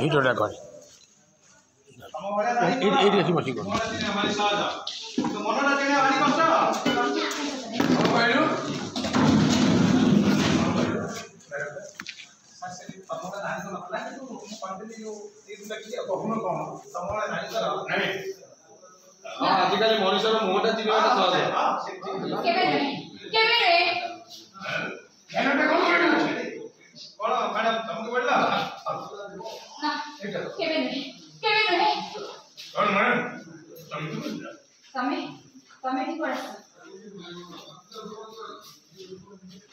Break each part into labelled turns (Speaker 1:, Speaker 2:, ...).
Speaker 1: ভিডিওটা করে এইটি আছে বসি কর
Speaker 2: आजिकल मनुष्य मुहटा चिन्ह सहज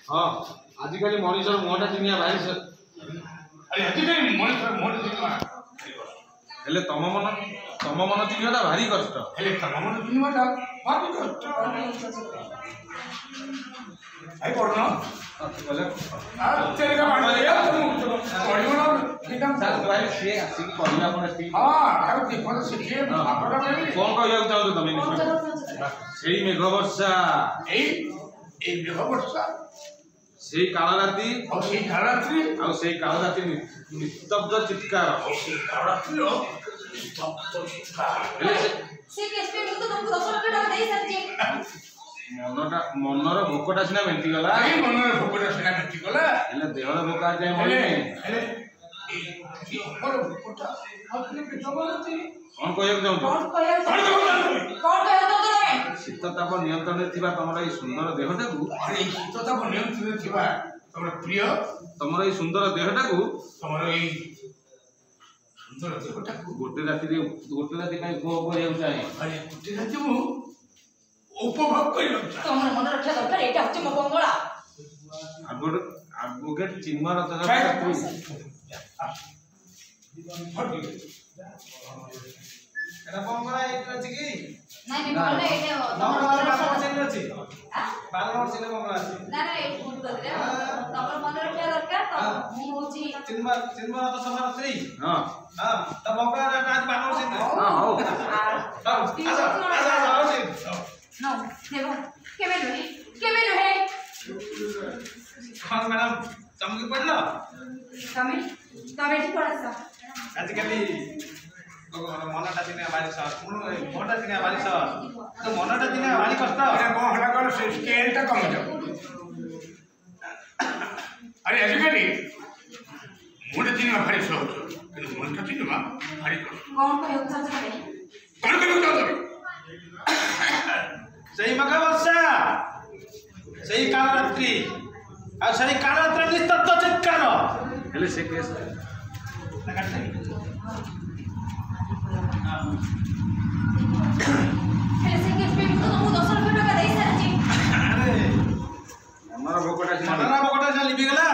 Speaker 2: हाँ आजिकल मनुष्य मुहटा चिन्ह भाई हेले तम मन चिन्हटा भारी कष्ट
Speaker 3: आई पढ़ना
Speaker 2: कौन कहू चाहो तुम मेघ वर्षा से काल राति काल राति निस्तब्ध चित्कार मनर भोकटा सीना मेटिगला देहर भोक आज कौन शीतताप नियंत्रण तुम सुंदर देहटा को
Speaker 3: शीतताप नियंत्रण तुम प्रिय
Speaker 2: तुम सुंदर देहटा को
Speaker 3: तुम सुंदर देहटा को
Speaker 2: गोटे राति उपभोग करने चाहे
Speaker 3: गोटे राति उपभोग कर
Speaker 4: मन रक्षा दरकार एटा हচ্ছে मो बंगला
Speaker 2: एडवोकेट चिन्मय रथ
Speaker 5: एटा बंगला एक अछि की
Speaker 4: नहीं बोले एटा तमर मन रक्षा
Speaker 5: चिन्ह अछि बारनोर चिन्ह बंगला अछि
Speaker 4: ना ना ए भूल कर रे तमर मन रक्षा दरकार त मु होची
Speaker 5: चिन्मय रथ सभा श्री
Speaker 2: हां
Speaker 5: हां त बंगला रा आज बारनोर चिन्ह
Speaker 2: हां हो
Speaker 4: नो देखो केमे रहे
Speaker 5: हां मैडम चमकी पड़लो
Speaker 4: कमे ठीक पड़सा
Speaker 5: आजिकली मनटा चिन्ह भारी सर मनटा चिन्ह भारी सर तो मनटा चिन्ह भारी कष्ट
Speaker 3: स्केलटा कम जाओ अरे आजिकली मुंडा चिन्ह भारी सहज किंतु मनटा चिन्ह भारी कष्ट
Speaker 4: कौन कहयो चाचा रे
Speaker 3: कौन कहयो चाचा रे
Speaker 5: सही मग वर्षा सही काल रात्रि आ सही काल रात्रि निस्तब्ध चित्कार
Speaker 2: हेले से केस
Speaker 4: पे तो 10 लाख टका देई सारची
Speaker 5: अरे
Speaker 2: मनर भोकटा
Speaker 5: से लिपि गला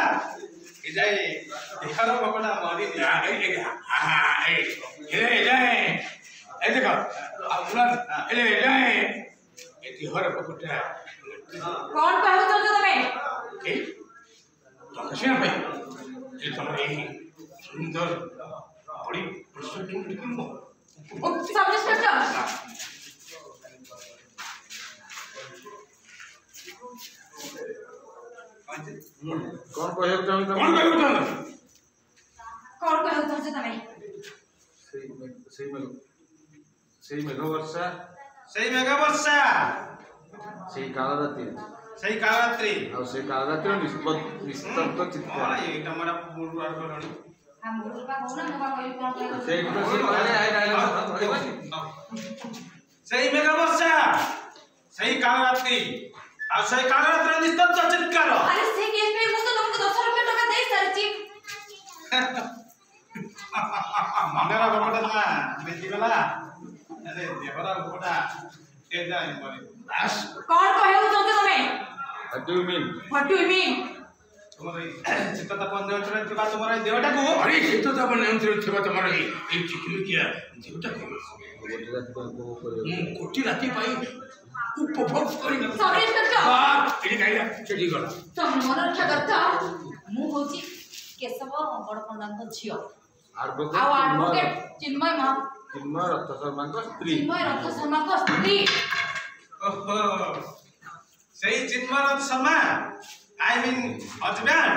Speaker 5: ए जाय देहर भोकटा मरि
Speaker 3: ए देखो अपुरान ए देहर भोकटा
Speaker 4: कौन कहयो चाचा तमे
Speaker 3: के तो कसे भाई ये तुम्हारे सुंदर बड़ी प्रस्तुति लेकिन
Speaker 4: सब इंस्पेक्टर
Speaker 2: कौन कहयो चाहो
Speaker 4: चाचा तमे
Speaker 2: सही मेघ वर्षा
Speaker 5: सही मेघ वर्षा
Speaker 2: सही काल राति
Speaker 5: और
Speaker 2: से काल राति निस्तब्ध चित्कार
Speaker 5: हां ये हमरा बोलू आर करनी
Speaker 4: हम बोलबा कोना नबा कोई कोन कहयो
Speaker 2: से कहले आइ डायलॉग
Speaker 5: सही मेघ वर्षा सही काल रात्रि और सही काल रात्रि निस्तब्ध चित्कार
Speaker 4: अरे से केस पे मु तो तुमको 10 लाख टका देई सारची
Speaker 5: मनरा भोकटा ना बेची गला अरे देहरा भोकटा ए जाय परे
Speaker 3: बस
Speaker 4: कौन कहयो चाचा तमे
Speaker 2: व्हाट डू यू मीन
Speaker 5: तुम्हारे चित्तताप नियंत्रण थिबा तुम्हारे देहटा को
Speaker 3: अरे शीतताप नियंत्रण थिबा तुम्हारे ए चिकमिकिया देहटा को कोटी राति पाई उपभोग करी
Speaker 4: सब इंस्पेक्टर
Speaker 3: एडी काइला चली गला
Speaker 4: तुम मन रक्षा करता मु होची केशव बड़पंडा को झियो एडवोकेट चिन्मय
Speaker 2: रथ शर्मा को स्त्री
Speaker 5: ओहो सही चिन्मय रथ Sharma I mean husband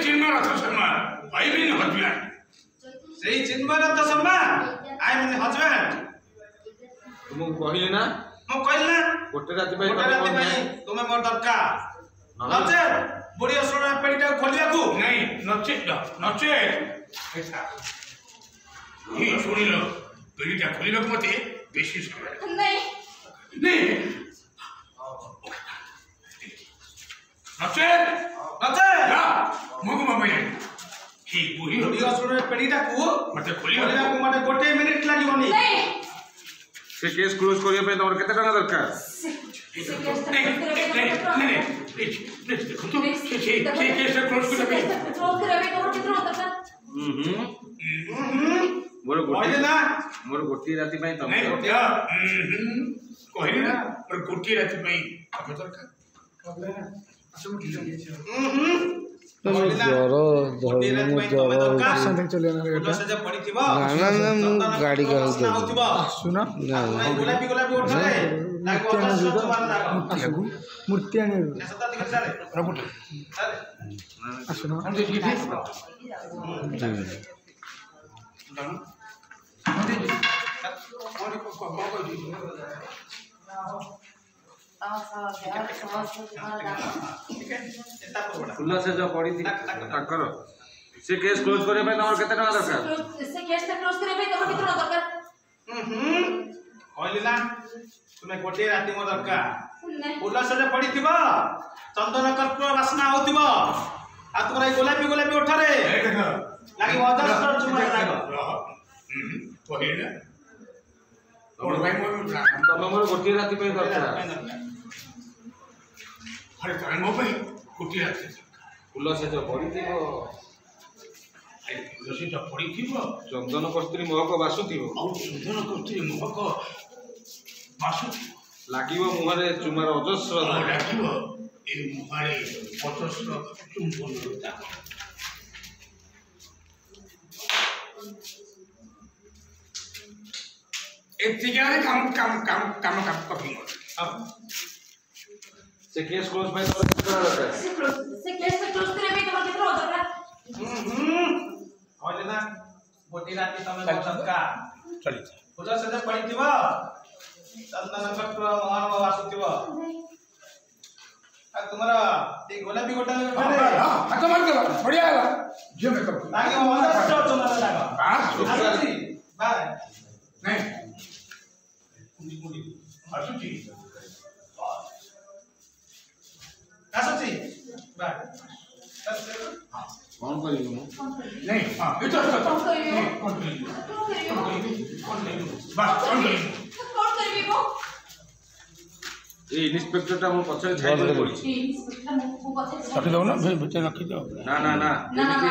Speaker 3: Chinmay Rath Sharma I mean
Speaker 5: ସେଇ ଚିନ୍ମୟ ରଥ ଶର୍ମା ଆଇ ମିନ୍ ହଜବେଣ୍ଡ
Speaker 2: ତୁମକୁ କହିଲି ନା
Speaker 5: ମୁଁ କହିଲି ନା
Speaker 2: ଗୋଟେ ରାତି ପାଇଁ
Speaker 5: ତୁମେ ମୋର ଦରକାର ନଚେତ ବୁଢୀ ଅସୁର ପେଡ଼ିଟାକୁ ଖୋଲିବାକୁ
Speaker 3: ନାଇଁ ନଚେତ ଶୁଣିଲ ପେଡ଼ିଟା ଖୋଲିବାକୁ ମତେ ବେଶୀ ସମୟ
Speaker 4: नहीं
Speaker 3: नहीं ନଚେତ
Speaker 5: ନଚେତ
Speaker 3: ମୁଗ ମୋବାଇଲ ହିଁ ବୁଢୀ
Speaker 5: ବୁଢୀ ଅସୁର ପେଡ଼ିଟାକୁ
Speaker 3: ମତେ
Speaker 5: ଖୋଲିବାକୁ ମତେ 1 ମିନିଟ୍ ଲାଗିବନି
Speaker 4: नहीं
Speaker 2: ସେ କେସ୍ କ୍ଲୋଜ କରିବା ପାଇଁ ତମର କେତେ ଟଙ୍କା ଦରକାର ମୋର ଗୋଟିଏ ରାତି ପାଇଁ ତମେ
Speaker 3: କହିଲି ନା ମୋର ଗୋଟିଏ ରାତି ପାଇଁ ତମେ ଦରକାର
Speaker 1: गाड़ी का मूर्ति
Speaker 2: ଫୁଲ ସେ ଯୋଉ ପଡିଛି ତାଙ୍କର ସେ କେସ୍ କ୍ଲୋଜ କରିବା ପାଇଁ ତମର କେତେ ଟଙ୍କା ଦରକାର
Speaker 4: से केस क्लोज करे भाई तोर कितना दरकार
Speaker 5: କହିଲି ନା ତୁମେ ଗୋଟିଏ ରାତି ମୋ ଦରକାର
Speaker 4: नहीं
Speaker 5: ଫୁଲ ସେ ପଡିଥିବ ଚନ୍ଦନ କର୍ପୂର ବାସ୍ନା ହଉଥିବ ଆଉ ତୁମର ଏଇ ଗୋଲାପୀ ଗୋଲାପୀ ଓଠରେ ଲାଗିବ ଅଜସ୍ର ଚୁମା ଲାଗ
Speaker 3: କହିଲି ନା
Speaker 2: ତମେ ମୋର ଗୋଟିଏ ରାତି ପାଇଁ ଦରକାର
Speaker 3: ଆରେ ତମେ ମୋ ପାଇଁ ଗୋଟିଏ ରାତି
Speaker 2: ଫୁଲ ସେ ଯୋଉ ପଡିଥିବ
Speaker 3: ତୁଳସୀଟା ପଡ଼ିଥିବ
Speaker 2: ଚନ୍ଦନ କସ୍ତୁରୀ ମହକ ବାସୁଥିବ
Speaker 3: ଆଉ ଚନ୍ଦନ କସ୍ତୁରୀ ମହକ ବାସୁଥିବ
Speaker 2: ଲାଗିବ ମୁହଁରେ ଚୁମାର ଅଜସ୍ର
Speaker 3: ଆଉ ଲାଗିବ ଏ ମୁହଁରେ ଅଜସ୍ର ଚୁମ୍ବନର ଦାଗ ଏତିକି କାମ କପି
Speaker 2: ସେ କେସ୍ କ୍ଲୋଜ ପାଇଁ ତମର କେତେ ଟଙ୍କା ଦରକାର
Speaker 4: से केस क्लोज करे भाई तोर कितना दरकार
Speaker 5: କହିଲି ନା ଗୋଟିଏ ରାତି ତମେ ମୋ ଦରକାର
Speaker 3: ଚଳି
Speaker 5: ଫୁଲ ସେ ପଡିଥିବ ଚନ୍ଦନ କର୍ପୂର ମହକ ବାସୁଥିବ ଆଉ ତୁମର ଏଇ ଗୋଲାପୀ ଗୋଟା
Speaker 3: ହାତ ମାରିଦେଲା ବଢିଆ ହେଲା ଝିଅ ମେକଅପ
Speaker 5: ଲାଗିବ ଅଜସ୍ର ଚୁମା ଲାଗ ଆସୁଛି ବାଏ
Speaker 3: ନାଇଁ ଆସୁଛି
Speaker 5: ଆସୁଛି ବାଏ
Speaker 2: କଣ କରିବି ମୁଁ
Speaker 3: ନାଇଁ ହଁ ଏଇଟା
Speaker 4: कौन करियो
Speaker 3: କଣ କରିବି
Speaker 4: कौन करियो
Speaker 3: ବାସ୍ କଣ କରିବି
Speaker 4: कौन करबी वो
Speaker 2: এই ইন্সপেক্টরটা আমার পছরে ছাইতে পড়িছি
Speaker 4: इंस्पेक्टर मुझको पता है
Speaker 3: ରଖିଦେବ ନା ଭିତରେ ରଖିଦିଅ
Speaker 2: না না না
Speaker 4: ना ना